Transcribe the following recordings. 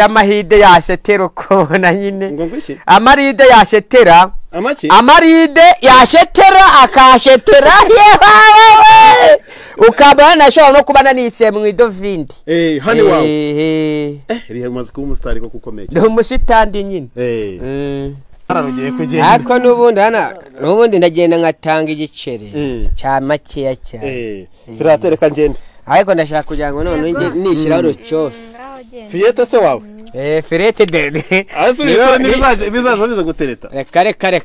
Amahide yashetera ukubona nyine amaride yashetera amaride yashetera akashetera yewe ukaba nashobora no kubana nise mu idovindi hani wawe rihe maze kuba umusitari ko kukomeye umusitandi nyine ararugiye kugenda ariko nubundi ndagenda ngatanga igiceri cya makeya cyane firatereka ngende ariko ndashaka kugira ngo none nishyiraho urucofe fiyete se wawe firete dede bizaza biza gutereta reka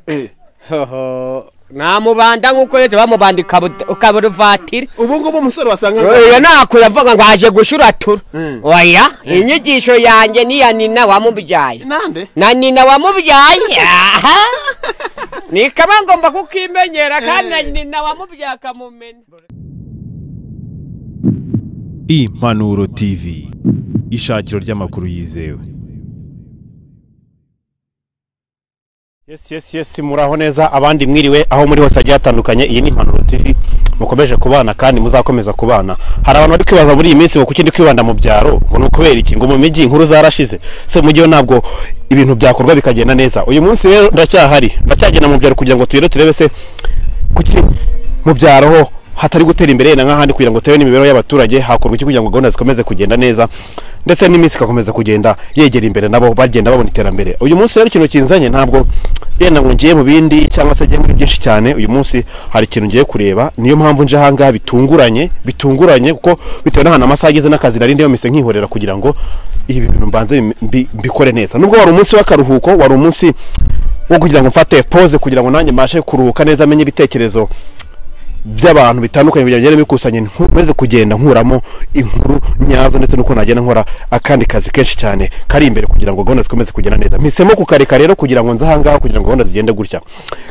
namubanda nkuko yete bamubandika ukaburuvatira ubu ngubu umusore wasanga oya nako yavuga ngo aje gushuratura oya inyigisho yanjye ni ya nina wamubyaye nande na nina wamubyaye ni kama ngomba kukimenyera kandi nina wamubyaye akamumena. Impanuro TV, ishakiro ry'amakuru yizewe. Yes muraho neza abandi mwiriwe aho muri hose agiye atandukanye. Iyi ni Impanuro TV mukomeje kubana kandi muzakomeza kubana. Hari abantu bari kwibaza muri iyi minsi ngo kuki ndi kwibanda mu byaro ngo nukubera iki ngo mu miji inkuru zarashize se mu gihe ntabwo ibintu byakorwa bikagenda neza. Uyu munsi rero ndacyagenda mu byaro kugira ngo turebe se kuki mu byaro ho hatari gutera imbere na nk'ahandi kugira ngo tewe n'imibereho y'abaturage hakorwa iki kugira ngo gahunda zikomeze kugenda neza ndetse n'iminsi ikakomeza kugenda yegera imbere nabo bagenda babona iterambere. Uyu munsi rero ikintu kinzanye ntabwo yenda ngo ngiye mu bindi cyangwa se ngiye muri byinshi cyane. Uyu munsi hari ikintu ngiye kureba, niyo mpamvu nje hanga bitunguranye kuko bitewe n'ahantu amasaha ageze n'akazi nari ndiyo mise nkihorera kugira ngo ibi bintu mbanze mbikore neza. Nubwo wari umunsi w'akaruhuko, wari umunsi wo kugira ngo mfate pause kugira ngo nanjye mbashe kuruhuka neza, amenye ibitekerezo by'abantu bitandukanye bijyanye n'ibikusanye nkomeze kugenda nkuramo inkuru nyazo ndetse nuko nagenda nkora akandi kazi kenshi cyane kari imbere kugira ngo gahunda zikomeze kugenda neza. Mpisemo kukareka rero kugira ngo nzahangaho kugira ngo gahunda zigende gutya,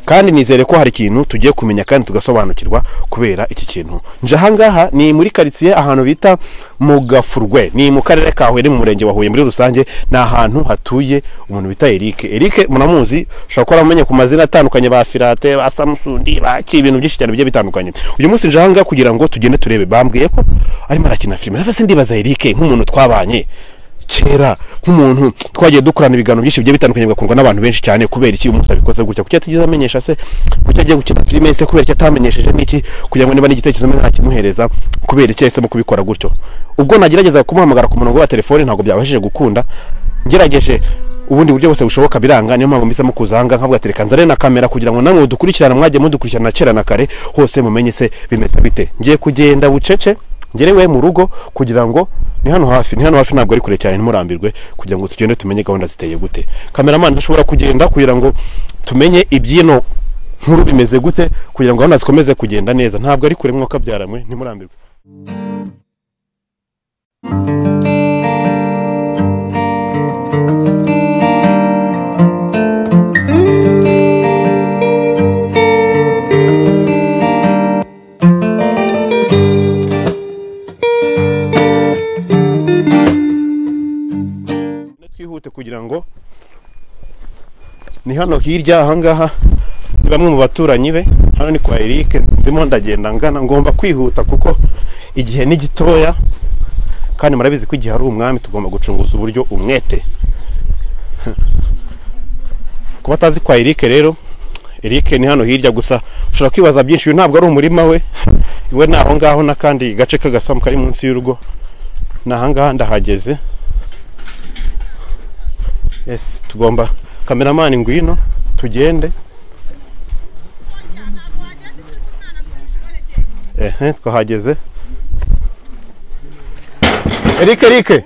kandi nizere ko hari ikintu tugiye kumenya kandi tugasobanukirwa kubera iki kintu. Nje ahangaha ni muri quartier ahantu bita Mugafurwe, ni mu karere ka Huye, mu murenge wa Huye muri rusange. Na ahantu hatuye umuntu bita Eric munamuzi, ushobora kumenye ku mazina atandukanye ba Firate ba SAMUSUNDI baki ibintu byinshi cyane bigiye bitandukanye. Uyu munsi nje ahangaha kugira ngo tugende turebe, bambwiye ko arimo arakina filime. Nafase ndibaza Eric nk'umuntu twabanye kera, nk'umuntu twagiye dukorana ibiganiro byinshi bigiye bitandukanye bigakundwa n'abantu benshi cyane, kubera iki umunsi abikoze gutya, kuki atigeze amenyesha se, kuki agiye gukina filime se, kubera iki atamenyesheje n'iki kugira ngo niba n'igitekerezo meze ntakimuhereza, kubera iki yahisemo kubikora gutyo. Ubwo nagerageza kumuhamagara ku murongo wa telefone ntabwo byabashije gukunda, ngerageje ubundi buryo bose bushoboka biranga, niyo mpamvu mbisamo kuzanga nkavuga tereka nzare na kamera kugira ngo namwe dukurikirana, mwajye mudukurikirana kera na kare hose mumenye se bimeze bite. Ngiye kugenda bucece ngerewe mu rugo kugira ngo ni hano hafi ntabwo ari kure cyane, ntimurambirwe, kugira ngo tugende tumenye gahunda ziteye gute. Cameraman dushobora kugenda kugira ngo tumenye ibyino nkuru bimeze gute kugira ngo gahunda zikomeze kugenda neza. Ntabwo ari kure mwaka byaramwe, ntimurambirwe. Kugira ngo ni hano hirya ahangaha ni bamwe mu baturanyi be, hano ni kwa Eric, ndimo ndagenda ngana, ngomba kwihuta kuko igihe ni gitoya kandi murabizi ko igihe ari umwami tugomba gucunguza uburyo umwete. Kuba tazi kwa Eric rero, Eric ni hano hirya gusa ushobora kwibaza byinshi, ntabwo ari umurima we, iwe naho ngaho nakandi gace kagasamu kari munsi y'urugo, nahangaha ndahageze. Yes, tugomba cameraman ngwino tugende. Twahageze. Eric.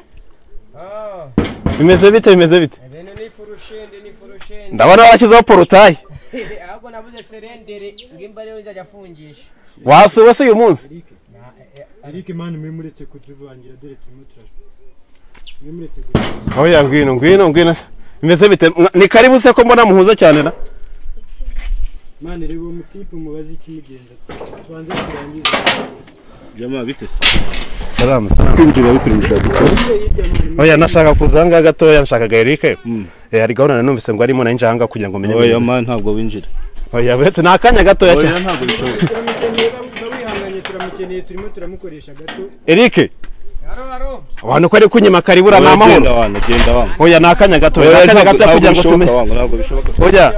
Bimeze bite? Ibintu ni furushende. Ndabona warashyizeho porutayi. Ahubwo nabuze serendere ngimba rero njya afungisha. Wasuba se uyu munsi? Eric man mwimuretse kutuvangira dore turimo turashwe. Oya ngwino. Bimeze bite? Ni karibu se ko mbona muhuza cyane na? Mane rero umutipe mubazi kimugenza. Twanze kurangiza. Jama bite? Salamu. Kwinjira biturisha gutse. Oya nashaka kuzanga gatoya, nshakaga Eric. Hari gahunda numvise ngo arimo nanjye hanga kugira ngo menye. Oya man ntabwo winjira. Oya buretse nakanya gatoya cyane. Oya ntabwo bishoboka. Nabihanganye turamukeneye, turimo turamukoresha gato. Eric. abantu ko ari kunyima karibura n'amahoro genda oya nakanya gato kugira ngo tume oya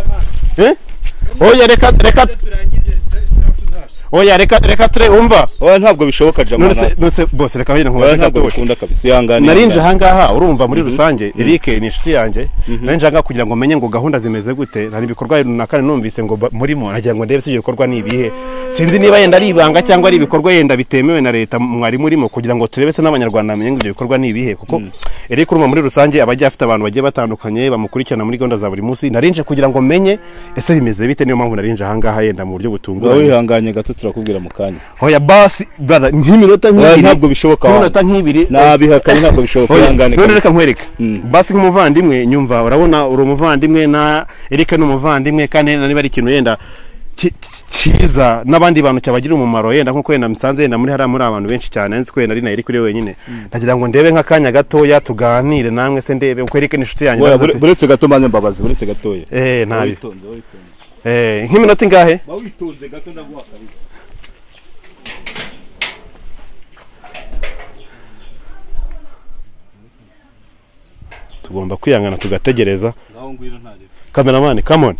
oya reka ture umva oya ntabwo bishoboka jamana nose boss reka bine nkubaza ntabwo bikunda kabisa ihangane narinje hangaha urumva muri rusange Eric ni inshuti yanjye narinje hangaha kugira ngo menye ngo gahunda zimeze gute nari bikorwa runaka numvise ngo murimo nagira ngo ndebe se ibikorwa ni ibihe sinzi niba yenda ari ibanga cyangwa ari ibikorwa yenda bitemewe na leta mwari murimo kugira ngo turebe se n'abanyarwanda bamenye ngo ibyo bikorwa ni ibihe kuko Eric urumva muri rusange abajya afite abantu bagiye batandukanye bamukurikirana muri gahunda za buri munsi narinje kugira ngo menye ese bimeze bite niyo mpamvu narinje hangaha yenda mu buryo butunguranye wihanganye gato turakubwira mu kanya hoya basi brother nk'iminota nk'ibiri ntabwo bishoboka nk'iminota nk'ibiri nabihakanye ntabwo bishoboka ihangane none reka nkwereka basi nk'umuvandimwe nyumva urabona uri umuvandimwe na Eric n'umuvandimwe kandi niba ari ikintu yenda kiza n'abandi bantu cyabagira umumaro yenda nkuko yenda misanze yenda muri hari abantu benshi cyane nzi ko yenda ari na Eric uri wenyine ndagira ngo ndebe nk'akanya gatoya tuganire namwe se ndebe uko Eric ni inshuti yanjye buretse gato mbanze mbabazi buretse gatoya nabi nk'iminota ingahe witonze gato ndaguha kabiri tugomba kwiyangana tugategereza naho ngwiro ntari cameraman come on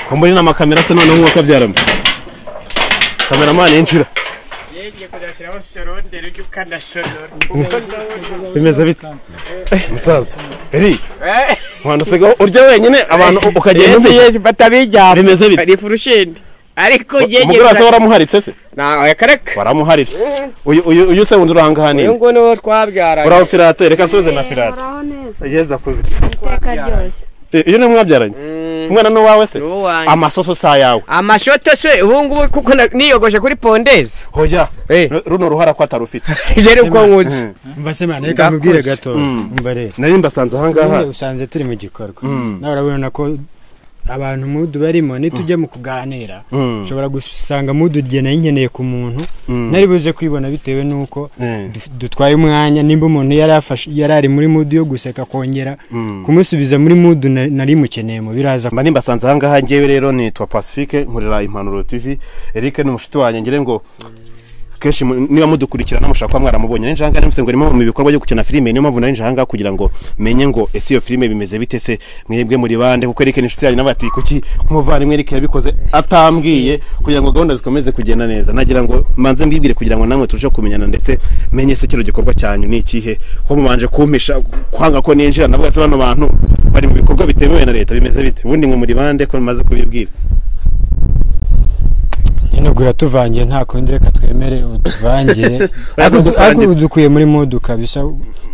ko muri n'amakamera se none nk'uko kabyaramo cameraman injira yeye kudashiraho sorondere ukanda sorondere bimeze bite musaza mwana sega urya wenyine abantu ukagenda yeye batabijya bimeze bite ari furushindi ariko yeye mugura se waramuharitse se kareka waramuharitse uyu se wundi uranga hani uyu ngo no twabyaranye uraho firate reka soze na firate yeza kuzi iteka ryose iyo ni mwabyaranye umwana no wawe se amasoso sa yawe amashoto se ubungu kuko niyogoje kuri pondeze hoya runo ruhara ko atarufite jere uko nkuzi mbase mana reka mubwire gato mbare nari mbasanze ahangaha usanze turi mu gikorwa nawe urabona ko abantu mudu barimo nitujye mu kuganira ushobora gusanga mudu gene nkeneye ku muntu nari buze kwibona bitewe nuko dutwaye umwanya nimba umuntu yarari muri mudu yo guseka kongera kumusubiza muri mudu nari mukeneye mu biraza mba nimbasanze ahangaha ngewe rero ni twa Pacifique nkorera Impanuro TV Eric ni umushiti wanjye ngire ngo keshi niba mudukurikirana mushaka kwa mwaramubonye nje hanga nimse ngo rimo mu bikorwa byo gukina filime niyo mpamvu nari hanga kugira ngo menye ngo ese iyo filime bimeze bite se mwebwe muri bande kuko Eric inshuti yanyu nabati kuki kumuvana Eric yabikoze atambwiye kugira ngo gahunda zikomeze kugenda neza nagira ngo manze mbibwire kugira ngo namwe turushe kumenyana ndetse menye se kiro gikorwa cyanyu ni ikihe ko mubanje kumpisha kwanga ko ninjira navuga se bano bantu bari mu bikorwa bitemewe na leta bimeze bite ubundi ngo muri bande ko maze kubibwira inogura tuvangiye nta kundi reka twemere utuvangire ariko dukuye muri modu kabisa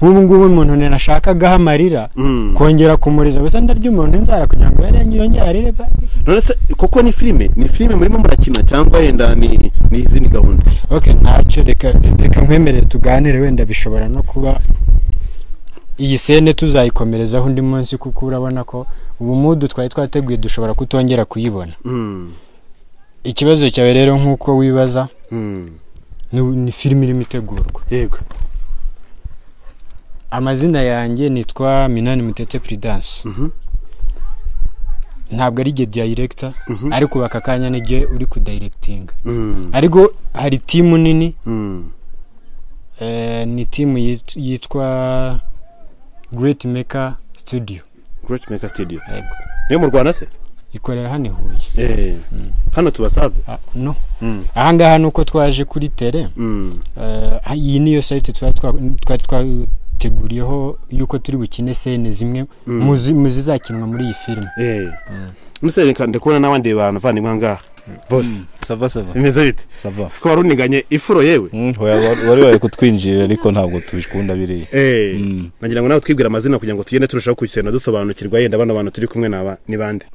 ngubu umuntu nashakaga amarira kongera kumuriza gusa ndarya umuntu inzara kugira ngo yongere arire none se koko ni filime murimo murakina cyangwa yenda ni izindi gahunda okay ntacyo reka nkwemerere tuganire wenda bishobora no kuba iyi sene tuzayikomerezaho undi munsi kuko urabona ko ubu modu twari twateguye dushobora kutongera kuyibona ikibazo cyawe rero nkuko wibaza ni filime irimo itegurwa yego amazina yanjye nitwa Minani Mutete Prudence ntabwo ari director ariko bakakanya nige uri ku directing ariko hari team nini ni team yitwa Great Maker Studio yego niyo mu Rwanda se ikorera hano Huye hano tubasaze no ahangaha nuko twaje kuri tele iyi niyo site twateguriyeho yuko turi bukine scene zimwe muzizakinwa muri iyi filime musereka ndekubona n'abandi bantu vandi mwangaha boss sava bimeze bite sava siko waruniganye ifuro yewe wari kutwinjirira ariko ntabwo tubikunda biriye nagira ngo nawe twibwira amazina kugira ngo tugende turushaho kugenda dusobanukirwa yenda bano bantu turi kumwe naba ni bande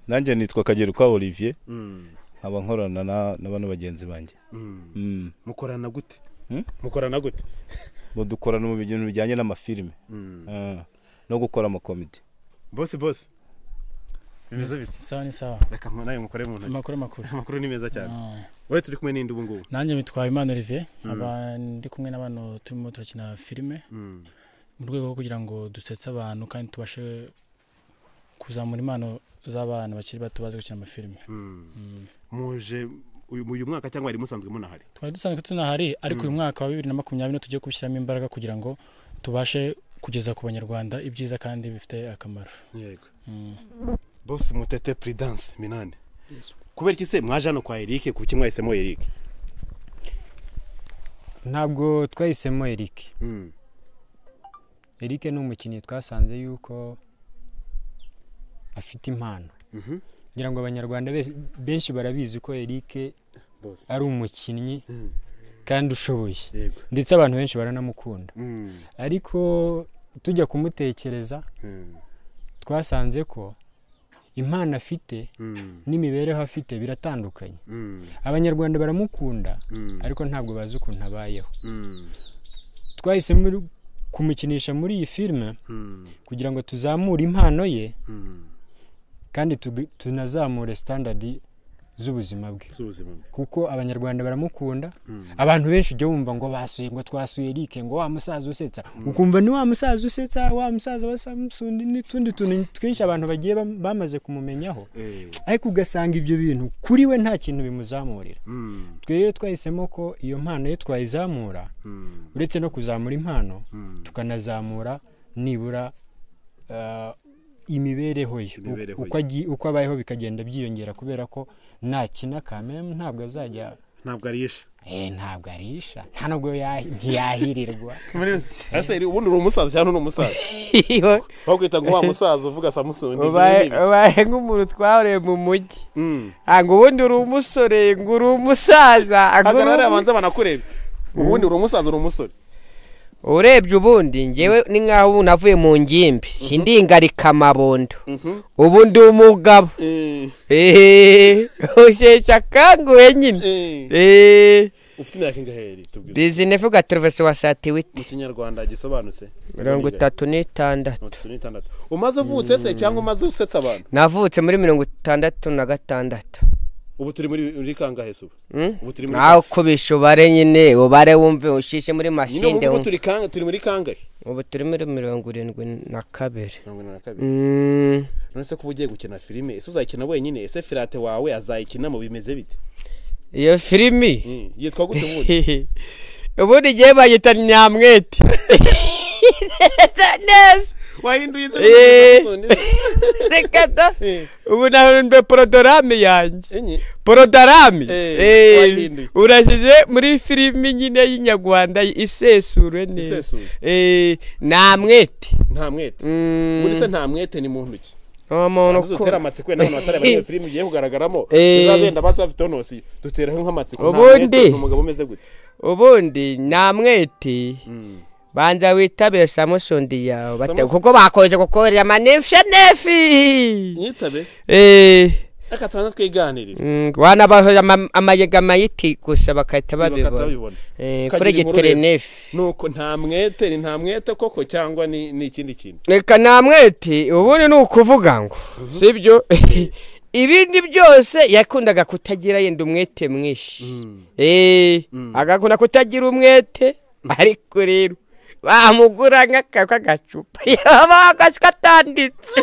nanjye nitwa Kageruka Olivier aba nkorana na bano bagenzi banjye mukorana gute bo dukorana mu bintu bijyanye n'amafilime no gukora amakomedi boss bimeze bite sawa reka nawe mukore mu ntoki amakuru ni meza cyane wowe turi kumwe n'indi ubungubu nanjye bitwaye Imana Olivier aba ndi kumwe n'abantu turimo turakina filime mu rwego rwo kugira ngo dusetse abantu kandi tubashe kuzamura impano z'abana bakiri bato bazi gukina amafilime muje uyu mwaka cyangwa ari musanzwe munahari? Twari dusanzwe tunahari ariko uyu mwaka wa 2020 tugiye kubishyiramo imbaraga kugira ngo tubashe kugeza ku banyarwanda ibyiza kandi bifite akamaro. Yego. Boss Mutete Prudence Minani. Kubera iki se mwaje hano kwa Eric kuki mwahisemo Eric? Ntabwo twahisemo Eric. Eric ni umukinnyi twasanze yuko afite impano. Ngira ngo abanyarwanda benshi barabizi ko Eric ari umukinnyi kandi ushoboye. Ndetse abantu benshi baranamukunda. Ariko tujya kumutekereza twasanze ko impano afite n'imibereho afite biratandukanye. Abanyarwanda baramukunda ariko ntabwo bazi ukuntu abayeho. Twahisemo kumukinisha muri iyi filime kugira ngo tuzamure impano ye kandi tunazamure standard z'ubuzima bwe. Kuko abanyarwanda baramukunda, abantu benshi ujye wumva ngo basuye ngo twasuye Eric ngo wa musaza usetsa, ukumva ni wa musaza usetsa, wa musaza wa SAMUSUNDI n'utundi tuntu twinshi abantu bagiye bamaze kumumenyaho. Ariko ugasanga ibyo bintu kuri we nta kintu bimuzamurira. Twebwe twahisemo ko iyo mpano ye twayizamura, uretse no kuzamura impano tukanazamura nibura imibereho ye uko abayeho bikagenda byiyongera, kubera ko nakina kameme ntabwo azajya ntabwo arisha ntabwo arisha nta nubwo ntiyahirirwa. Ase ubundi uri umusaza cyane n'umusaza bakwita ngo wa musaza uvuga SAMUSUNDI ubaye nk'umuntu twareye mu mujyi ngo ubundi uri umusore ngo uri umusaza agarara abanza banakurebe ubundi uri umusaza uri umusore. Urebye ubundi ngewe ni nkaho navuye mu ngimbi sindingarika amabondo ubundi umugabo ushesha kanguye nyine. Ufite imyaka ingaheri tubwire? Bizine vuga Traverse wa Satiwiti mu kinyarwanda gisobanutse 36. Umaze uvutse se cyangwa umaze usetsa abantu? Navutse muri 66. Ubu turi muri kangahe suba? Ubu turi muri naho kubishobare nyine ubare wumve ushishe muri mashinde. Ubu turi muri kangahe? Ubu turi muri 72. None se kuba ugiye gukina filime ese uzayikina wenyine ese Firate wawe azayikina mu bimeze bite? Iyo filimi yitwa gute ubundi? Ubundi giye bayita Nyamwete. Neza wahinduye rekata ubu naho programme yanjye programme urashyize muri filimi nyine y'inyarwanda isesure neza. Namwete muri se Namwete ni muntu ki? Umuntu dutera amatsiko n'abantu batareba iyo filimi igiye kugaragaramo bizagenda basafite onosi dutera nk'amatsiko. Ubundi umugabo umeze gute? Ubundi Namwete banza witabire SAMUSUNDI yawe kuko bakoje gukorera nefi yitabe akatana twiganirira wana baho amayega mayiti gusa bakahita babibona kuregetere nefi. Nuko Ntamwete koko cyangwa ni ikindi kintu? Reka Namwete ubundi ni ukuvuga ngo sibyo ibindi byose yakundaga kutagira yenda umwete mwinshi agakunda kutagira umwete ariko rero bamugura nk'agacupa bakatanditse.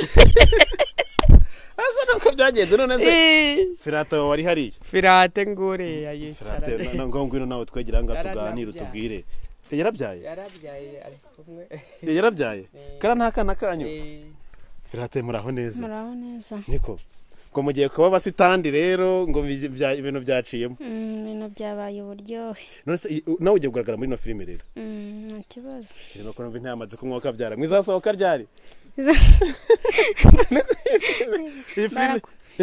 Asa nuko byagenze none se Firate wari hariya? Firate ngure yayicara Firate ngongwino nawe twegira ngo tuganire utubwire yarabyaye ari kumwe yarabyaye kara ntakana kanyu. Firate muraho neza? Muraho neza. Niko ngo mugiye kuba basitandi rero ngo ibintu byaciyemo ibintu byabaye uburyohe. None se nawe ugiye kugaragara muri no filime rero? Nta kibazo. Filime ko numva ntamaze kumwoka byara mwizasohoka ryari?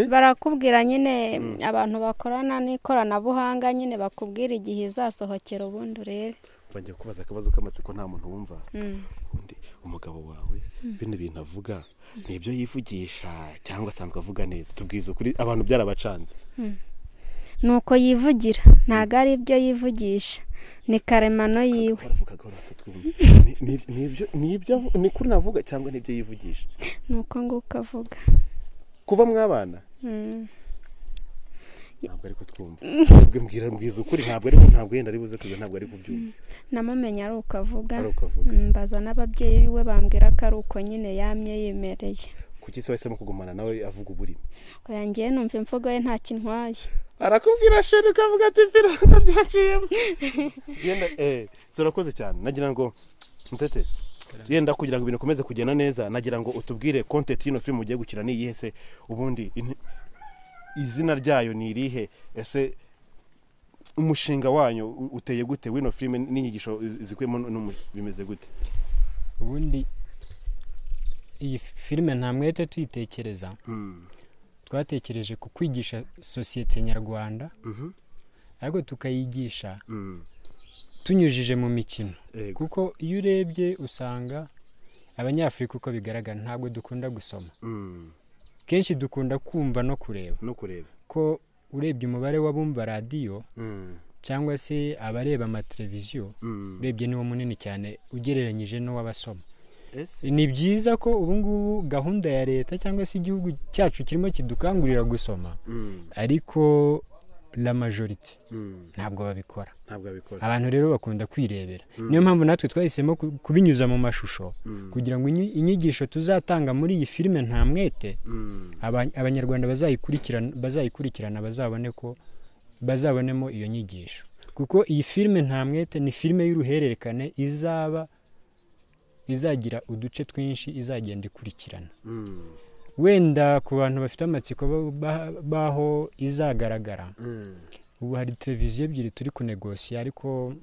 Barakubwira nyine abantu bakorana n'ikoranabuhanga nyine bakubwira igihe izasohokera ubundi rero. Bangiye kubaza akabazo k'amatsiko nta muntu wumva. Ubundi umugabo wawe bino bintu avuga nibyo yivugisha cyangwa asanzwe avuga neza? Tubwize ukuri abantu byarabacanze. Nuko yivugira ntago ari ibyo yivugisha ni karemano yiwe. Nibyo ni kuri navuga cyangwa nibyo yivugisha? Nuko nguko avuga kuva mwabana. Ntabwo ari kutwumva mbwiza ukuri ntabwo yenda ari buze kuza ntabwo ari kubyumva. Namumenya ari ukavuga mbaza n'ababyeyi biwe bambwira ko ari uko nyine yamye yemereye. Kuki se wahisemo kugumana nawe avuga uburimi? Oya ngiye numva imvugo ye nta kintwaye. arakubwira sheri kavuga ati firanga byaciyemo yenda zirakoze cyane nagira ngo mutete yenda kugira ngo ibintu komeze kugenda neza nagira ngo utubwire content y'ino film ugiye gukina ni iyihe se ubundi izina ryayo ni irihe ese umushinga wanyu uteye gute wino film n'inyigisho zikwemo bimeze gute ubundi iyi filime nta mwete tuyitekereza twatekereje ku kwigisha sosiyete nyarwanda ariko tukayigisha tunyujije mu mikino kuko iyo urebye usanga abanyafurika uko bigaragara ntabwo dukunda gusoma kenshi dukunda kumva no kureba ko urebye umubare w'abumva radiyo cyangwa se abareba amateleviziyo urebye niwo munini cyane ugereranyije n'uw'abasoma ni byiza ko ubu ngubu gahunda ya leta cyangwa se igihugu cyacu kirimo kidukangurira gusoma ariko la majorite ntabwo babikora abantu rero bakunda kwirebera niyo mpamvu natwe twahisemo kubinyuza mu mashusho kugira ngo inyigisho tuzatanga muri iyi filime nta mwete abanyarwanda bazayikurikirana bazabonemo iyo nyigisho kuko iyi filime nta mwete ni filime y'uruhererekane izagira uduce twinshi izagenda ikurikirana wenda ku bantu bafite amatsiko baho izagaragara ubu hari televiziyo ebyiri turi kunegosiya ariko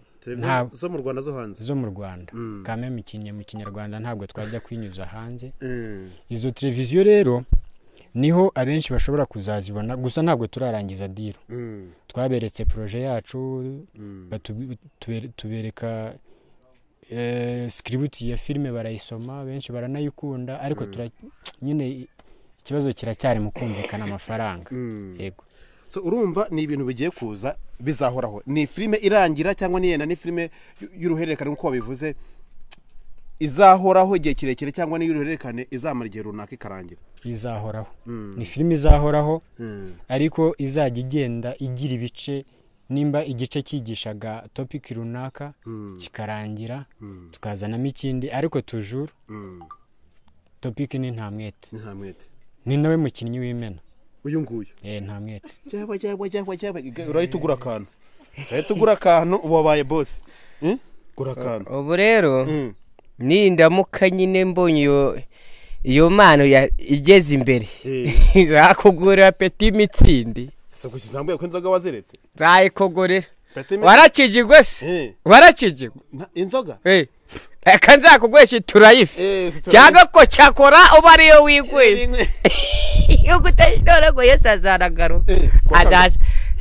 zo mu Rwanda zo hanze zo mu Rwanda kame mu kinyarwanda ntabwo twajya kwinyuza hanze izo televiziyo rero niho abenshi bashobora kuzazibona gusa ntabwo turarangiza diro twaberetse projet yacu tubereka script ya filime barayisoma benshi baranayikunda ariko nyine ikibazo kiracyari mu kumvikana amafaranga yego so urumva ni ibintu bigiye kuza bizahoraho ni filime irangira cyangwa ni filime y'uruhererekane nkuko babivuze izahoraho igihe kirekire cyangwa ni y'uruhererekane izamara igihe runaka ikarangira izahoraho ni filime izahoraho ariko izajya igenda igira ibice nimba igice cyigishaga topic runaka kikarangira tukazanamo ikindi ariko tujuru topic ni nta mwete ni nawe mukinnyi w'imena uyu nguyu nta mwete urahita ugura akantu wabaye boss gura akantu ubu rero nindamuka nyine mbonye iyo mano igeze imbere zakugura peti mitsindi sako kizambuye ko inzoga wazeretse zayikogorera warakijigwe se warakijigwe inzoga reka nzakugwesha turayife cyangwa ko cyakora uba ariyo wigwe yuko utayidora ngo Yesu azaragaruka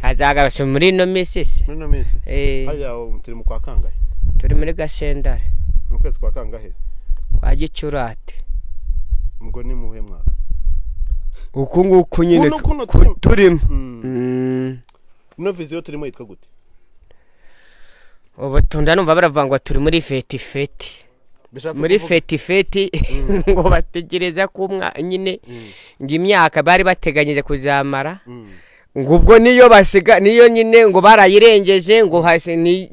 azagaruka muri ino minsi hariya turi mu kwa kangahe turi muri gasendare mu kwezi kwa kangahe kwa Gicurate ubwo ni muhe mwaka uku nguku nyine turimo no viziyo turimo yitwa gute ubu tunda numva baravangwa turi muri feti muri feti ngo bategereza ko nyine ngo imyaka bari bateganyije kuzamara ngo ubwo niyo basiga niyo nyine ngo barayirengeje ngo hasi ni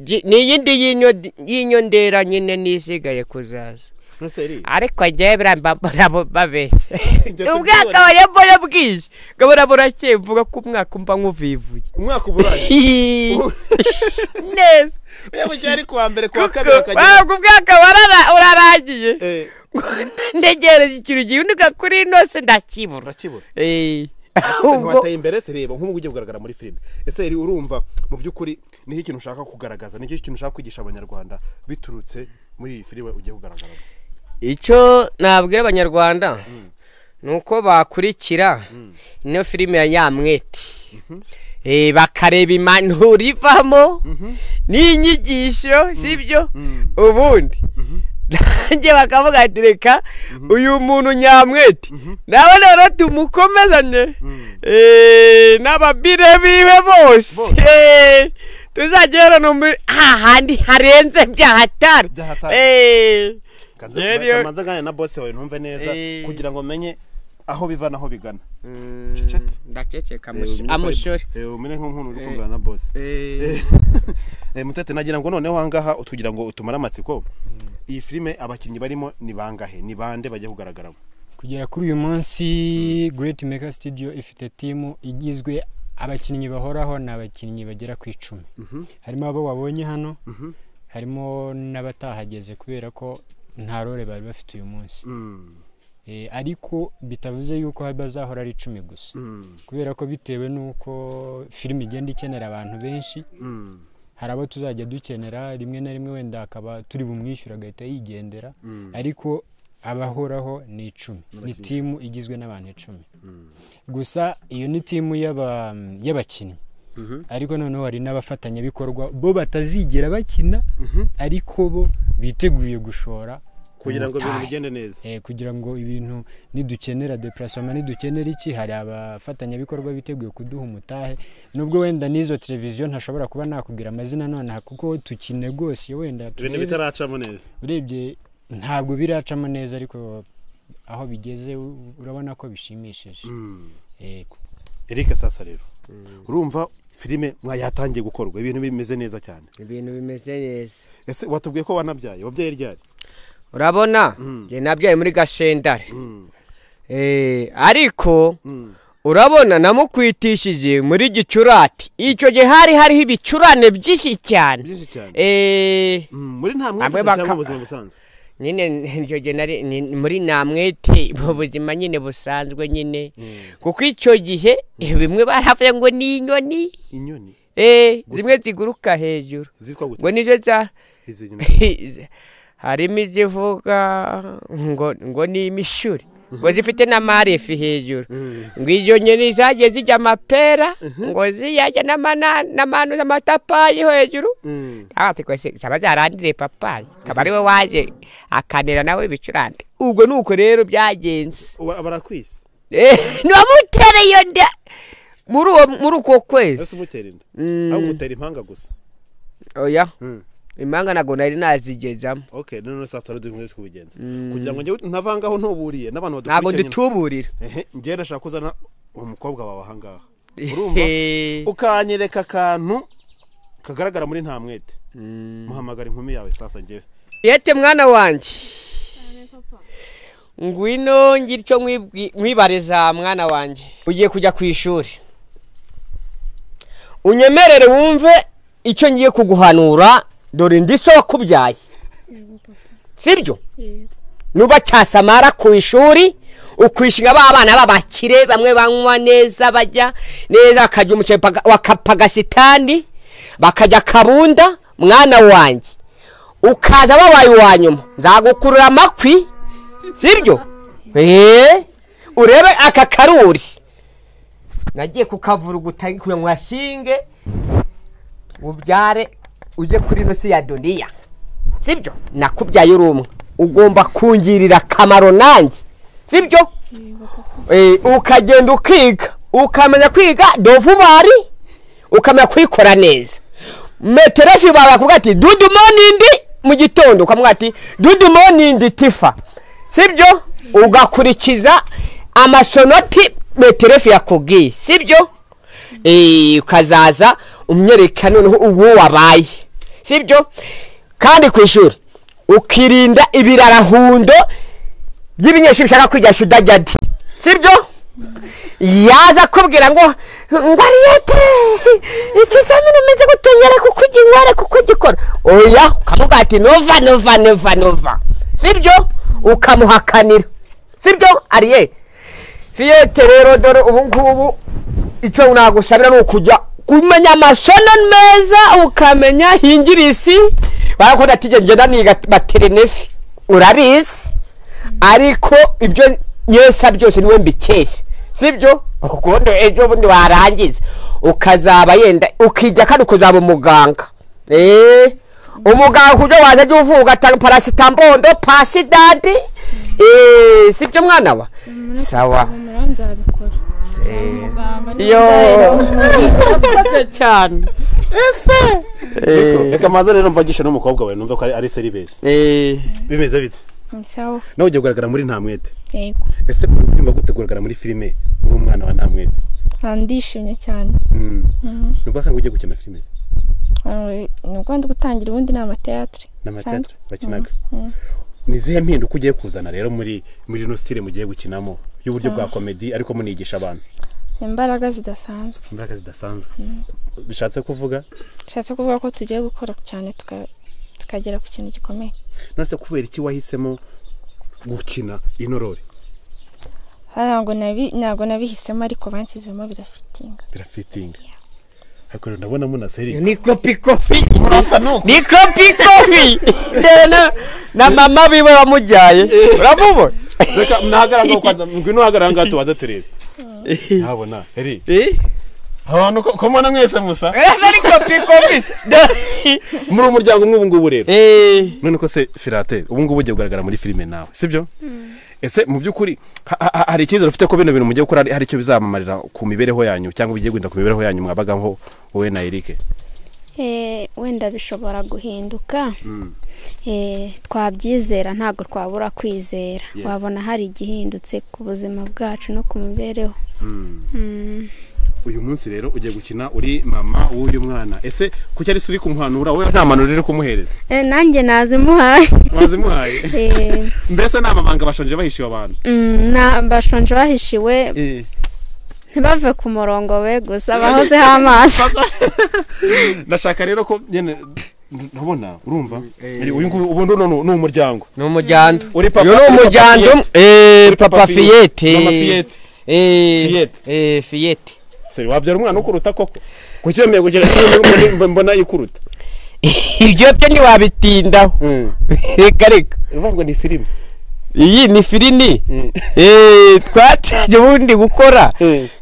yindi yinyondera nyine nisigaye kuzaza ariko agiye birambara babeshye ubwaka bayeboye bwije gabura burakivuga ko umwaka umba nkuvivuye umwaka uburaye neza yewe cyari kwa mbere kwa kabiri ubwaka uraragiye ndegereza ikintu gihinduka kuri nose ndakibura wateye imbere se reba nk'ubu ugiye kugaragara muri filime ese urumva mu by'ukuri niho ikintu ushaka kugaragaza nicyo kintu ushaka kwigisha abanyarwanda biturutse muri iyi filime ugiye kugaragara icyo nabwira abanyarwanda nuko bakurikira ino filime ya Nyamwete bakareba impanuro ivamo n'inyigisho sibyo ubundi nanjye bakavuga ati reka uyu muntu Nyamwete nawe rero tumukomezanye n'ababire biwe bose tuzagera no muri hahandi harenze byahatari kamanza gane na boss wawe ntumve neza kugira ngo menye aho biva naho bigana ndaceceka amushore umene nk'umuntu uri kungana na boss mutete nagira ngo noneho hangaha utugira ngo utumara amatsiko iyi filime abakinnyi barimo ni bangahe ni bande bajya kugaragaramo kugera kuri uyu munsi Great Maker Studio ifite team igizwe abakinnyi bahoraho ni abakinnyi bagera ku 10 harimo abo wabonye hano harimo n'abatahageze kubera ko nta role bari bafite uyu munsi ariko bitavuze yuko bazahora ari 10 gusa kubera ko bitewe nuko filime igenda ikenera abantu benshi hari abo tuzajya dukenera rimwe na rimwe wenda akaba turi bumwishyura agahita yigendera ariko abahoraho ni 10 ni timu igizwe n'abantu 10 gusa iyo ni timu y'abakinnyi ariko noneho hari n'abafatanyabikorwa bo batazigera bakina ariko bo biteguye gushora kugira ngo ibintu bigende neza kugira ngo ibintu nidukenera déplacement nidukenera iki hari abafatanyabikorwa biteguye kuduha umutahe nubwo wenda nizo televiziyo ntashobora kuba nakubwira amazina none kuko tukine gose wenda ibintu bitaracamo neza urebye ntabwo biracamo neza ariko aho bigeze urabona ko bishimishije Eric sasa rero urumva filime mwayatangiye gukorwa ibintu bimeze neza cyane ibintu bimeze neza ese watubwiye ko wanabyaye wabyaye ryari urabona je nabyaye muri Gashendare ariko urabona namukwitishije muri Gicurati icyo gihe hariho ibicurane byinshi cyane muri nta mwete cyangwa ubuzima busanzwe nyine icyo gihe nari muri nta mwete mu buzima nyine busanzwe nyine kuko icyo gihe bimwe baravuye ngo ni inyoni zimwe ziguruka hejuru ngo nizo za harimo izivuga ngo ni imishuri ngo zifite n'amarefi hejuru ngo iyo nyoni zagiye zijya amapera ngo ziyajya n'amanu n'amatapayi hejuru zaba zarandire papayi akaba ariwe waje akanera nawe ibicurane ubwo nuko rero byagenze barakwise ntiwamutere iyo nda muri uko kwezi ese umutera inda aho umutera impanga gusa oya impanga nago nari nazigezamo okay none sasa rero dumwe kubigenza kugira ngo njye ntavangaho ntuburiye n'abantu badukurikiranye ntago dutuburira njye ndashaka kuzana umukobwa wawe ahangaha urumva ukanyereka akantu kagaragara muri nta mwete muhamagara inkumi yawe sasa njye yete mwana wanje ngwino ngira icyo mwibariza mwana wanje ugiye kujya ku ishuri unyemerere wumve icyo ngiye kuguhanura dore ndiso wakubyaye sibyo nuba cyasamara ku ishuri ukwishinga abana babakire bamwe banywa neza bajya neza akajya umuce wakapagasitandi bakajya kabunda mwana wanjye ukaza babaye wanyuma nzagukurura amakwi sibyo urebe aka karuri nagiye kukavura gutangikuye mwashinge ubyare uje kuri nosi ya doniya sibyo nakubyaye urumwe ugomba kungirira kamaro nanjye sibyo ukagenda ukiga ukamenya kwiga dovumari ukamenya kwikora neza meterefi barakubwira ati dudu morning mu gitondo ukamubwira ati dudu morning tifa sibyo ugakurikiza amasonoti meterefi yakubwiye sibyo ukazaza umyereka noneho ubu wabaye sibyo kandi ku ishuri ukirinda ibirarahundo by'ibinyeshuri bishaka kwigisha udajyadi sibyo yaza kubwira ngo ariyete ikizamini umeze gutengera kuko ugingware kuko ugikora oya ukamubwira ati nova sibyo ukamuhakanira sibyo ariye fiyete rero dore ubu ngubu icyo nagusabira ni ukujya kumenya amasono meza ukamenya hingirisi barakunda ati ngenda niga baterenefi urabizi ariko ibyo nyesa byose niwe mbikesha sibyo ukundi ejo bundi warangiza ukazaba yenda ukijya kandi ukuzaba umuganga umuganga kubyo waza jya uvuga atanga parasitambondo pasidadi sibyo mwana wa sawa yo cyane ese reka maze rero mvagisha n'umukobwa wawe numva ko ari seribese bimeze bite sawa nawe ugiye kugaragara muri nta mwete yego ese urumva gute kugaragara muri filime uri umwana wa nta mwete ndishimye cyane nubwo kandi ugiye gukina filime nubwo ndi gutangira ubundi ni amateatire n'amateatire bakinaga ni zihe mpinduka ugiye kuzana rero muri no style mugiye gukinamo y'uburyo bwa comedy ariko munigisha abantu imbaraga zidasanzwe. Bishatse kuvuga ko tugiye gukora cyane tukagera ku kintu gikomeye. nase kubera iki wahisemo gukina inorore? Ntabwo nabihisemo ariko bansizemo birafitinga. Ariko ndabona munaseri ni kopi kofi murasa nuko ni kopi kofi na mama biwe bamujyaye uramubona reka mnahagaranga kwanza ngwino hagaranga tubaza turebe ntabona eri abantu ko mbona mwese musa ari kopi kofi muri umuryango umwe ubungubu rero none ko se Firate ubungubu ugiye kugaragara muri filime nawe sibyo? Ese mu byukuri hari icyizere ufite ko bino bintu mugiye gukora hari icyo bizamamarira ku mibereho yanyu cyangwa bigiye gwinda ku mibereho yanyu mwabagaho wowe na Eric? Wenda bishobora guhinduka. Twabyizera ntago twabura kwizera. Wabona hari igihindutse ku buzima bwacu no ku mibereho. Uyu munsi rero ugiye gukina uri mama w'uyu mwana. Ese kuki ari suri kumuhanura wowe nta manuro riri kumuhereza? Nanjye nazimuhaye. Wazimuhaye? Mbese nta mabanga bashonje bahishiwe abantu? Na bashonje bahishiwe. Ntibave ku murongo we gusa bahoze amaso. Ndashaka rero ko nyene ndabona urumva uyu ubundi no umuryango. No umuryango. Uri papa. Yo no umuryango papa Fiyete. Mama Fiyete. Fiyete. Seri wabyara umwana ukuruta koko. Kucyemeye kugira mbona yikuruta. Ibyo byo ni wabitindaho. Reka. Uvuga ni filime. Iyi ni filimi. Twateje ubundi gukora.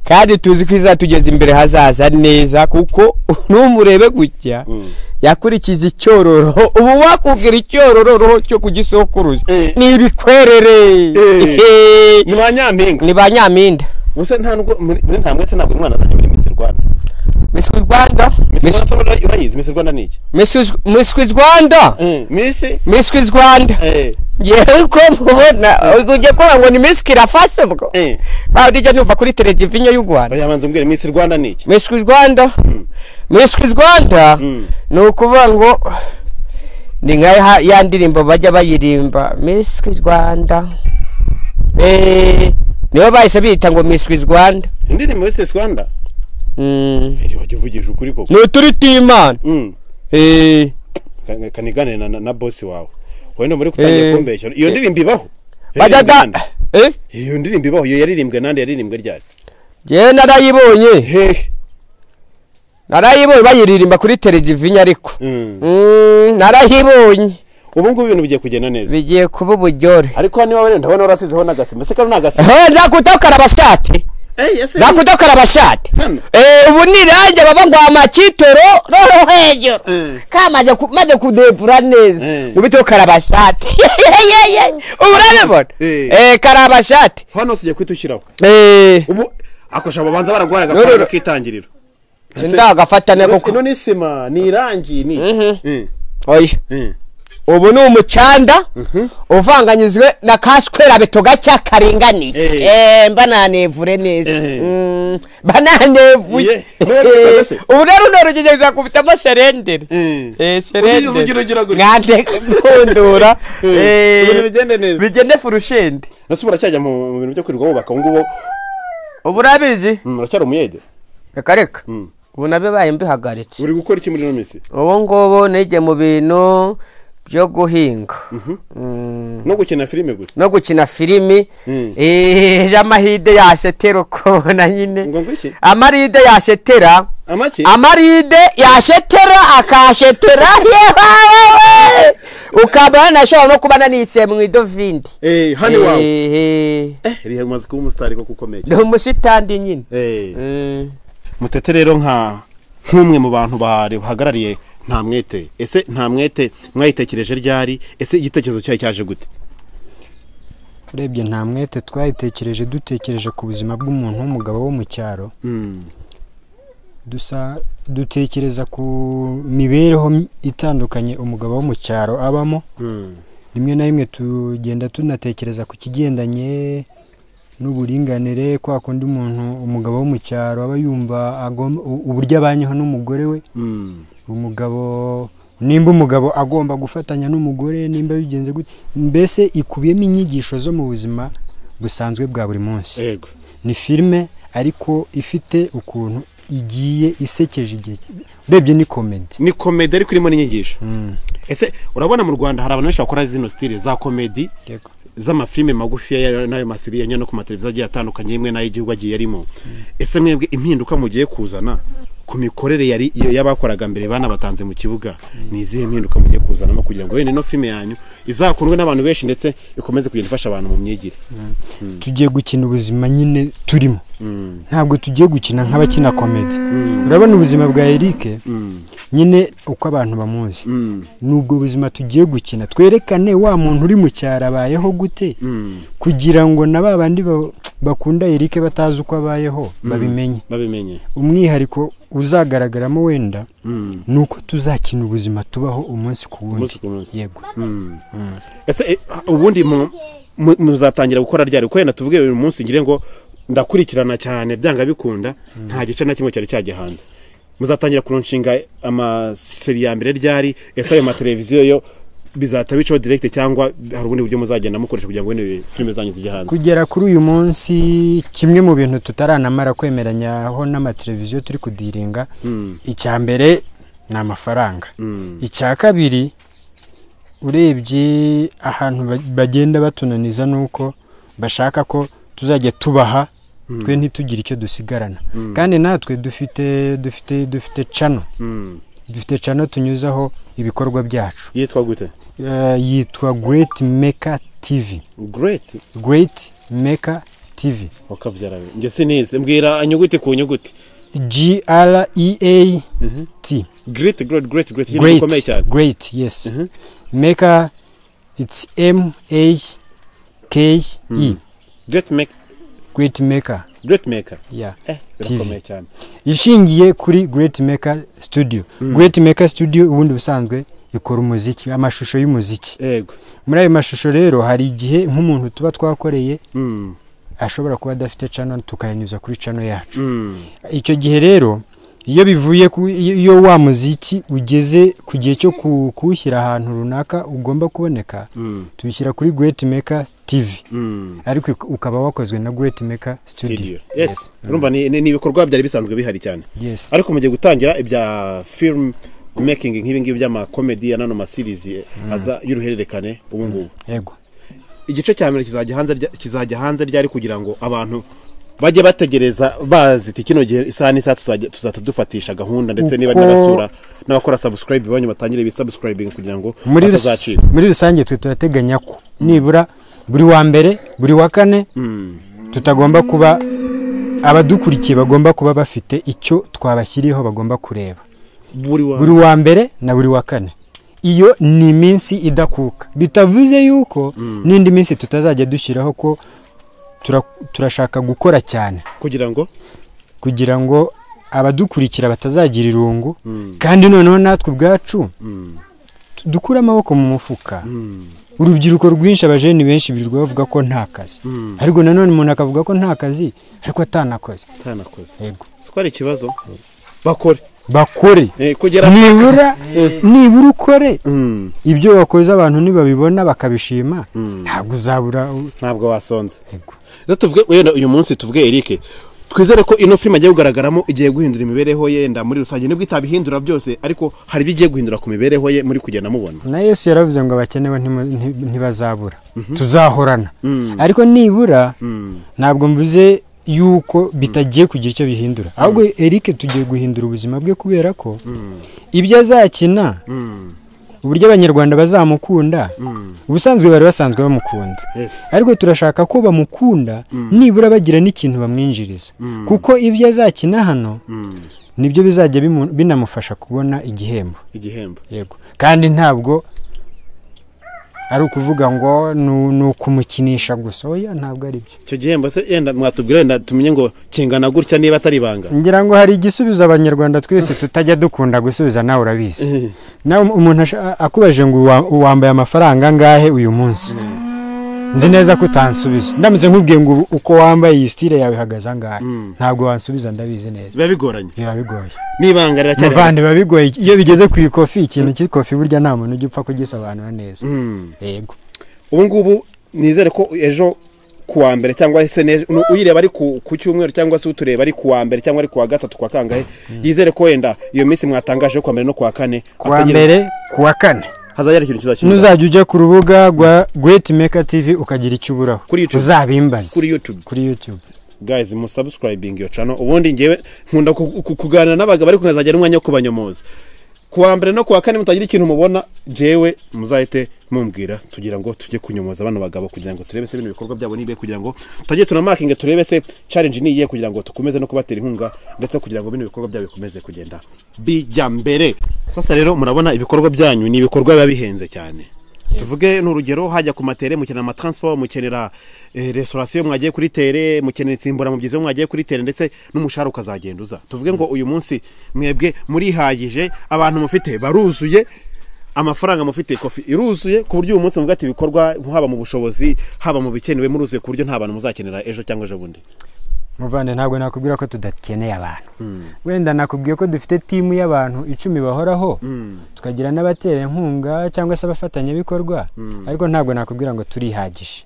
Kandi tuzi ko izatugeza imbere hazaza neza kuko numurebe gutya yakurikiza icyororo ubu wakubwira icyororo cyo kugisokuruza ni ibikwerere ni banyampinda Use nta nubwo nta mwete ntabwo umwana azanye muri Miss Rwanda. Miss Rwanda? Urayizi Miss Rwanda niki? Miss Rwanda? Miss Rwanda. Yewe ko mbona ujye ko ngo ni Miss Kirafaso bwo. Bawdije numva kuri televiziyo y'u Rwanda. Yabanze umbwire Miss Rwanda niki? Miss Rwanda? Miss Rwanda nukuvuga ngo ni nka ya ndirimbo bajya bayirimba Miss Rwanda. Niyo bahise bita ngo Miss Rwanda. Indirimbo Miss Rwanda? Feri wajye uvugije ukuri koko. No turi timana. Kanigane na boss wawe. Wenda muri kutangiye kumbeshya. Iyo ndirimbo ibaho? Bajada iyo ndirimbo ibaho iyo yaririmbwe nande yaririmbwe ryari? Je narayibonye. Narayibonye bayiririmba kuri televiziyo ariko. Narayibonye. Ubu ngubu ibintu bigiye kugenda neza. Bigiye kuba ubujyore. Ariko hano wabere ndabona urasizeho nagasima. Seka nagasima. Nzakutokara abashati. Zakutokara abashati. Ubu niranje baba ngo amakitoro roho hejuru. Maze kudevura neza. Ubitokara abashati. Urabona? Karabashati. Hano sije kwitushyiraho. Ubu akosha babanza baragwaya agafara kitangiriro. Ndagafata ne koko. Ino ni sima ni irangi ni. Oya. Ubu ni umucanda uvanganyizwe na kaskwera betoga cyakaringaniye mbananevure neza bananevuye ubu rero norugeze kubita amasherendere serendere ngande ndondora bigende furushende nasubira cyajya mu bintu byo kwirirwa bubaka ngubo ubu rabizi uracyari umuyede reka ubu nabe baye mbihagaritse uri gukora iki muri no misi ubu ngobo nige mu bintu byo guhinga no gukina filime gusa no gukina filimi amahide yashetera ukona nyine amaride yashetera amaride yashetera akashetera ukaba nashobora no kubana nise mu idovindi hani wawe rihe maze kuba umusitari ko kukomeye ni umusitandi nyine Mutete rero nk'umwe mu bantu bahagarariye nta mwete. Ese nta mwete mwayitekereje ryari? Ese igitekerezo cyaje cyaje gute? Urebye nta mwete twayitekereje dutekereje ku buzima bw'umuntu w'umugabo wo mu cyaro. Dutekereza ku mibereho itandukanye umugabo wo mu cyaro abamo. Rimwe na rimwe tugenda tunatekereza ku kigendanye n'uburinganire kwa kundi umugabo wo mu cyaro aba yumva uburyo abanyeho n'umugore we. Umugabo nimba umugabo agomba gufatanya n'umugore nimba bigenze gute mbese ikubiyemo inyigisho zo mu buzima busanzwe bwa buri munsi. ni filime ariko ifite ukuntu igiye isekeje igihe urebye ni comedy ariko irimo n'inyigisho. Ese urabona mu Rwanda hari abantu benshi bakora zino style za comedy z'amafilme magufi n'ayo masiri ya no ku mateleviziyo agiye atandukanye imwe n'ay'igihugu agiye yarimo. Ese mwebwe impinduka mugiye kuzana ku mikorere yari yabakoraga mbere bana batanze mu kibuga ni izihe impinduka mugiye kuzanamo kugira ngo no filme yanyu izakundwe n'abantu benshi ndetse ikomeze kugenda ifasha abantu mu myigire? Tugiye gukina ubuzima nyine turimo, ntabwo tugiye gukina nk'abakina comedy. Urabona ubuzima bwa Eric nyine uko abantu bamuzi, nubwo ubuzima tugiye gukina twerekane wa muntu uri mu cyara abayeho gute, kugira ngo na babandi bakunda Eric batazi uko abayeho babimenye. Umwihariko uzagaragaramo wenda nuko tuzakina ubuzima tubaho umunsi ku wundi. Yego. Ese ubundi muzatangira gukora ryari? Ko yenda tuvuge uyu munsi ngire ngo ndakurikirana cyane byanga bikunda nta gice na kimwe cyari cyaje hanze. Muzatangira kuronshinga amaseri ya mbere ryari? Ese ayo mateleviziyo yo bizata bico direct cyangwa hari ubundi buryo muzagenda mukoresha kugira ngo filime zanyu zijye hanze? Kugera kuri uyu munsi kimwe mu bintu tutaranamara kwemeranyaho n'amateleviziyo turi kudiringa, icya mbere ni amafaranga, icya kabiri urebye ahantu bagenda batunaniza nuko bashaka ko tuzajya tubaha twe ntitugire icyo dusigarana, kandi natwe dufite channel, dufite channel tunyuzaho ibikorwa byacu. Yitwa gute? Yitwa Great Maker TV. Great Maker TV. Okavyara nge sinize mbwira anyuguti ku nyuguti. GREAT. Great hikomeye cyane. Great, yes. Maker, it's MAKE. Great Maker. Yeah. Birakomeye cyane. Ishingiye kuri Great Maker Studio. Great Maker Studio ubundi busanzwe ikora umuziki, amashusho y'umuziki. Yego. Muri ayo mashusho rero hari igihe nk'umuntu tuba twakoreye ashobora kuba adafite channel tukayanyuza kuri channel yacu. Icyo gihe rero iyo bivuye iyo wa muziki ugeze ku gihe cyo kuwushyira ahantu runaka ugomba kuboneka, tubishyira kuri Great Maker TV. Ariko ukaba wakozwe na Great Maker Studio. Yes. Urumva ni ibikorwa byari bisanzwe bihari cyane. Yes. Ariko mugiye gutangira ibya film making nk'ibi ngibi by'ama comedy ya nano ma series aza y'uruhererekane ubu ngubu. Yego. Igice cya mbere kizajya hanze ryari kugira ngo abantu bajye bategereza baziti kino gihe isaha n'isatsu tuzatadufatisha gahunda ndetse niba n'abasura n'abakora subscribe banyu batangire bi subscribing kugira ngo batazacira. Muri rusange turateganya ko nibura buri wa mbere buri wa kane tutagomba kuba abadukurikiye bagomba kuba bafite icyo twabashyiriyeho bagomba kureba buri wa mbere na buri wa kane. Iyo ni iminsi idakuka, bitavuze yuko n'indi minsi tutazajya dushyiraho ko turashaka gukora cyane kugira ngo abadukurikira batazagira irungu, kandi noneho natwe ubwacu dukura amaboko mu mufuka. Urubyiruko rwinshi abajeni benshi birirwa bavuga ko nta kazi, ariko nanone umuntu akavuga ko nta kazi ariko atanakoze. Yego. Siko ikibazo bakore nibura ukore ibyo wakoze abantu nibabibona bakabishima ntabwo wasonze. Rero tuvuge uyu munsi tuvuge Eric, twizere ko ino film agiye kugaragaramo igiye guhindura imibereho ye nda muri rusange, nibwo itabihindura byose ariko hari bigiye guhindura ku mibereho ye muri kugenda mubona. Na Yesu yaravuze ngo abakenewe ntibazabura, tuzahorana. Ariko nibura ntabwo mvuze yuko bitagiye kugira icyo bihindura, ahubwo Eric tugiye guhindura ubuzima bwe kubera ko ibyo azakina uburyo abanyarwanda bazamukunda, ubusanzwe bari basanzwe bamukunda, ariko turashaka ko bamukunda nibura bagira n'ikintu bamwinjiriza, kuko ibyo azakina hano nibyo bizajya binamufasha kubona igihembo. Yego. Kandi ntabwo ari ukuvuga ngo nukumukinisha gusa, oya ntabwo ari byo. Cyo gihembo se yenda mwatubwira yenda tumenye ngo kingana gutya niba atari banga. Ngira ngo hari igisubizo abanyarwanda twese tutajya dukunda gusubiza, nawe urabizi. Nawe umuntu akubaje ngo wambaye amafaranga ngahe uyu munsi, nzi neza ko utansubiza. Ndamutse nkubwiye ngo uko wambaye iyi style yawe ihagaze ngahe, ntabwo wansubiza, ndabizi neza. Biba bigoranye. Biba bigoye. Nibanga riracyari. Muvandi biba bigoye iyo bigeze ku ikofi, ikintu cy'ikofi burya nta muntu ujya upfa kugisobanura neza. Yego. Ubu ngubu nizere ko ejo kuwa mbere cyangwa se uyireba ari ku cyumweru cyangwa se utureba ari kuwa mbere cyangwa ari kuwa gatatu kwa kangahe yizere ko wenda iyo minsi mwatangaje kuwa mbere no kuwa kane kuwa mbere kuwa kane hazajya ikintu kizakina nuzajya ujya ku rubuga rwa Great Maker TV ukagira icyo uburaho uzabimbaza kuri YouTube guys mu subscribing yo channel ubundi ngewe nkunda kuganira n'abagabo ariko nkazajya n'umwanya wo kubanyomoza kuwa mbere no kuwa kane mutagira ikintu mubona jewe muzahite mumbwira tugira ngo tujye kunyomoza bano bagabo kugira ngo turebe se bino bikorwa byabo nibe kugira ngo tujye tunamakinge turebe se challenge niye kugira ngo tukomeze no kubatera inkunga ndetse kugira ngo bino bikorwa byabo bikomeze kugenda bijya mbere. Sasa rero murabona ibikorwa byanyu ni ibikorwa biba bihenze cyane. Tuvuge n'urugero hajya ku matere mukenera ama transport mukenera restauration mwagiye kuri tere mukenera insimbura mu byize mwagiye kuri tere ndetse n'umushahara ukazagenda uza. Tuvuge ngo uyu munsi mwebwe muri hagije abantu mufite baruzuye amafaranga mufite kofi iruzuye ku buryo uyu munsi mugati ibikorwa haba mu bushobozi haba mu bikenewe muruzuye ku buryo nta bantu muzakenera ejo cyangwa ejo bundi. Muvande ntabwo nakubwira ko tudakeneye abantu wenda nakubwiye ko dufite timu y'abantu 10 bahoraho tukagira n'abatera inkunga cyangwa se abafatanya bikorwa ariko ntabwo nakubwira ngo turihagije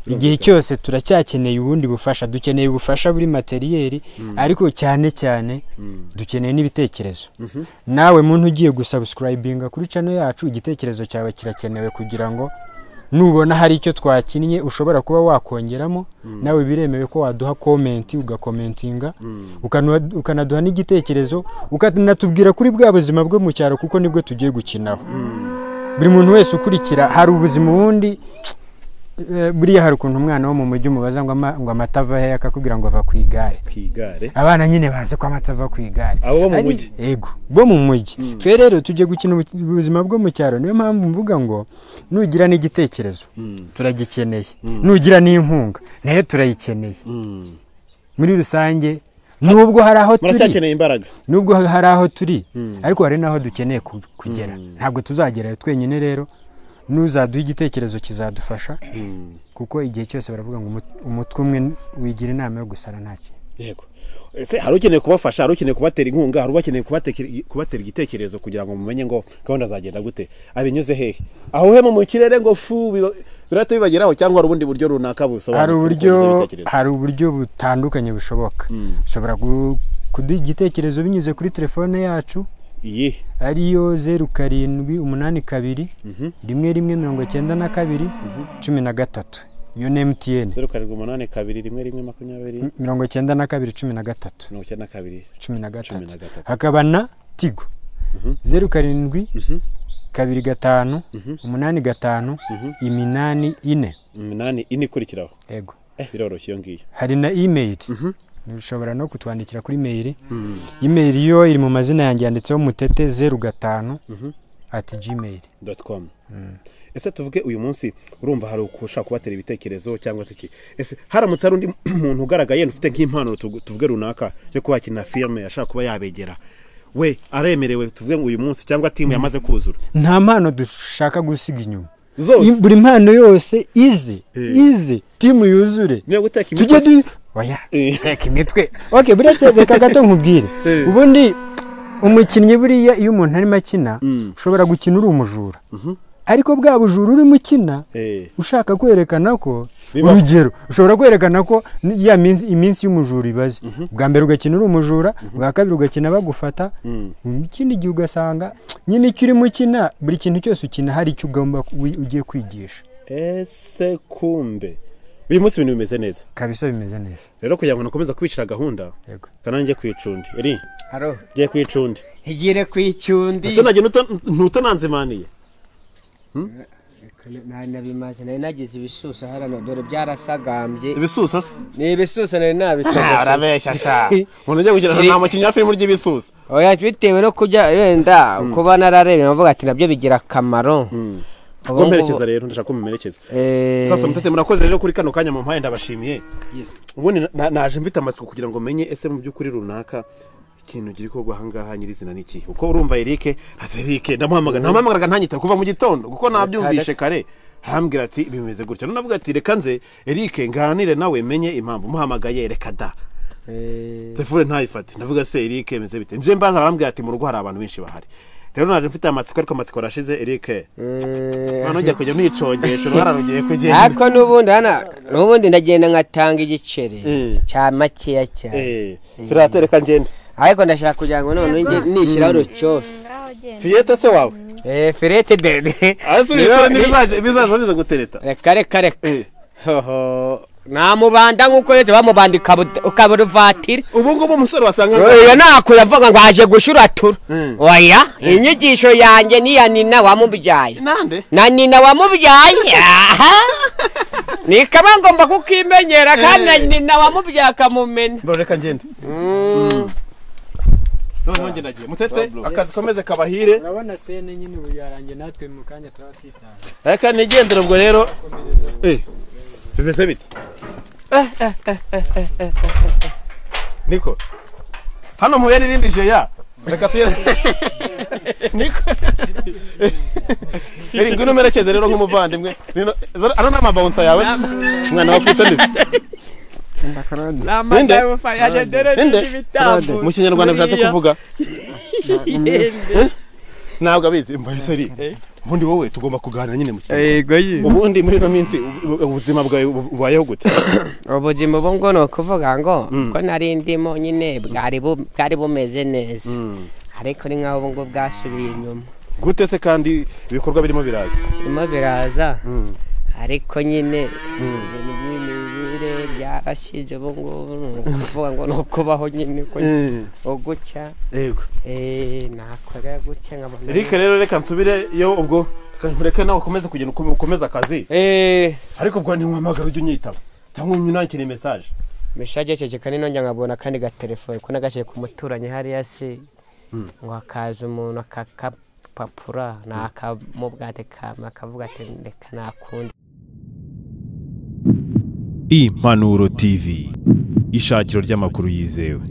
igihe cyose turacyakeneye ubundi bufasha dukeneye ubufasha buri materiyeri ariko cyane dukeneye n'ibitekerezo nawe muntu ugiye gusubscribinga kuri channel yacu igitekerezo cyawe kirakenewe kugira ngo nubona hari icyo twakinnye ushobora kuba wakongeramo nawe biremewe ko waduha comment ugakomentinga ukanaduha n'igitekerezo ukanatubwira kuri bwa buzima bwo mu cyaro kuko nibwo tugiye gukinaho buri muntu wese ukurikira hari ubuzima bundi buriya hari ukuntu umwana wo mu mujyi umubaza ngo amatava he akakubwira ngo ava ku igare abana nyine baze ko amatava ku igare abo mu mujyi yego bo mu mujyi twe rero tujye gukina ubuzima bwo mu cyaro niyo mpamvu mvuga ngo nugira n'igitekerezo turagikeneye nugira n'inkunga nayo turayikeneye muri rusange nubwo hari aho turi nubwo hari aho turi ariko hari naho dukeneye kugera ntabwo tuzagerayo twenyine rero nuzaduha igitekerezo kizadufasha kuko igihe cyose baravuga ngo umutwe umwe wigira inama yo gusara ntaki yego ese hari ukeneye kubafasha hari ukeneye kubatera inkunga hari ubakeneye kubatera igitekerezo kugira ngo mumenye ngo gahunda zagenda gute abinyuze hehe aho hemo mu kirere ngo fu birate bibageraho cyangwa hari ubundi buryo runaka busobanutse hari uburyo butandukanye bushoboka ushobora kuduha igitekerezo binyuze kuri telefone yacu ariyo 0782 1192 13 iyo ni MTN 0782 1192 hakaba na Tigo 07 25 85 8 kurikiraho yego biroroshye ngiyo hari na email ushobora no kutwandikira kuri mail email yo iri mu mazina yanjye yanditseho mutete 05@gmail.com ese tuvuge uyu munsi urumva hari ukushaka kubatera ibitekerezo cyangwa se iki ese haramutse ari undi muntu ugaragaye ufite nk'impano tuvuge runaka yo kubakina filme yashaka kuba yabegera we aremerewe tuvuge ngo uyu munsi cyangwa timu yamaze kuzura nta mpano dushaka gusiga inyuma buri mpano yose ize timu yuzure tujye oya teka imitwe okay buretse reka gato nkubwire ubundi umukinnyi buriya iyo umuntu arimo akina ushobora gukina uri umujura ariko bwa bujura uri mukina ushaka kwerekana ko urugero ushobora kwerekana ko ya iminsi y'umujura ibaze bwa mbere ugakina uri umujura bwa kabiri ugakina bagufata ikindi gihe ugasanga nyine icyo uri mukina buri kintu cyose ukina hari icyo ugomba ugiye kwigisha ese kumbe uyu munsi ibintu bimeze neza kabisa bimeze neza rero kugira ngo nakomeza kwicira gahunda yego kana njye kwicundi eri haro njye kwicundi igire kwicundi ese nagiye ntutananzemaniye nabimaze nari nagize ibisusa harano dore byarasagambye ibisusa se ni ibisusa nari nabishaka arabeshya sha umuntu ujye kugira nta makinya filime ry'ibisusa oya bitewe no kujya wenda kuba nararebe navuga ati nabyo bigira akamaro ubwo mperekeza rero ndashaka ko mumerekeza sasa mutete murakoze rero kuri kano kanya mu mpaye ndabashimiye ubundi naje mfite amatsiko kugira ngo menye ese mu by'ukuri runaka ikintu giri ko guhangaha nyirizina niki uko urumva Eric ndamuhamagara ntanyita kuva mu gitondo kuko nabyumvishe kare hambwira ati bimeze gutya none navuga ati reka nze Eric nganire nawe menye impamvu muhamagaye reka da telefone ntayifate ndavuga se Eric meze bite nje mbaza arambwira ati mu rugo hari abantu benshi bahari rero naje mfite amatsiko ariko amatsiko arashize Eric none ujya kujya mwicongesha uruhara rugiye kugenda ariko n'ubundi ndagenda nkatanga igiceri cya makeya cyane Firatere kangende ariko ndashaka kugira ngo none nishyiraho urucofe Fiyete se wawe Firete dede bizaza biza gutereta reka hoho namubanda nkuko yeze bamubandika ukaburuvatira ubu ngubu umusore wasanga oya nako yavuga ngo aje gushuratura oya inyigisho yanjye ni ya nina wamubyaye nande na nina wamubyaye ni kaba ngomba kukimenyera kandi nina wamubyaye akamumena reka ngende none nge nagiye mutete akazi komeze kabahire urabona sene nyine ubu yarangiye natwe mu kanya turatwitanga reka nigendere ubwo rero bimeze bite niko hano mubere irindi jeya reka tuyere niko eri ngwino merekeze rero nk'umuvandimwe ano ni amabawunsa yawe mwana wakwitaniza mu kinyarwanda bishatse kuvuga ntabwo abizi mva iseri ubundi wowe tugomba kuganira nyine mu kinyarwanda ubundi muri ino minsi ubuzima bwawe bubayeho gute ubuzima ubu ngo ni ukuvuga ngo ko nari ndimo nyine bwari bumeze neza ariko ni nk'aho ubu ngubu bwasubiye inyuma gute se kandi ibikorwa birimo biraza ariko nyine byarashize ubu ngubu ni ukuvuga ngo ni ukubaho nyine uko gucya yego nakora gucya nkabona Eric rero reka nsubire yo ubwo reka nawe ukomeze kugenda ukomeza akazi ariko ubwo ntiwamagara ujye unyitaba cyangwa unyandikire message ceceka ninongera nkabona kandi gatelefone ko nagashiye ku muturanyi hariya se ngo akaza umuntu akakapapura nakamubwate kama akavuga ati reka nakundi Impanuro TV ishakiro ry'amakuru yizewe.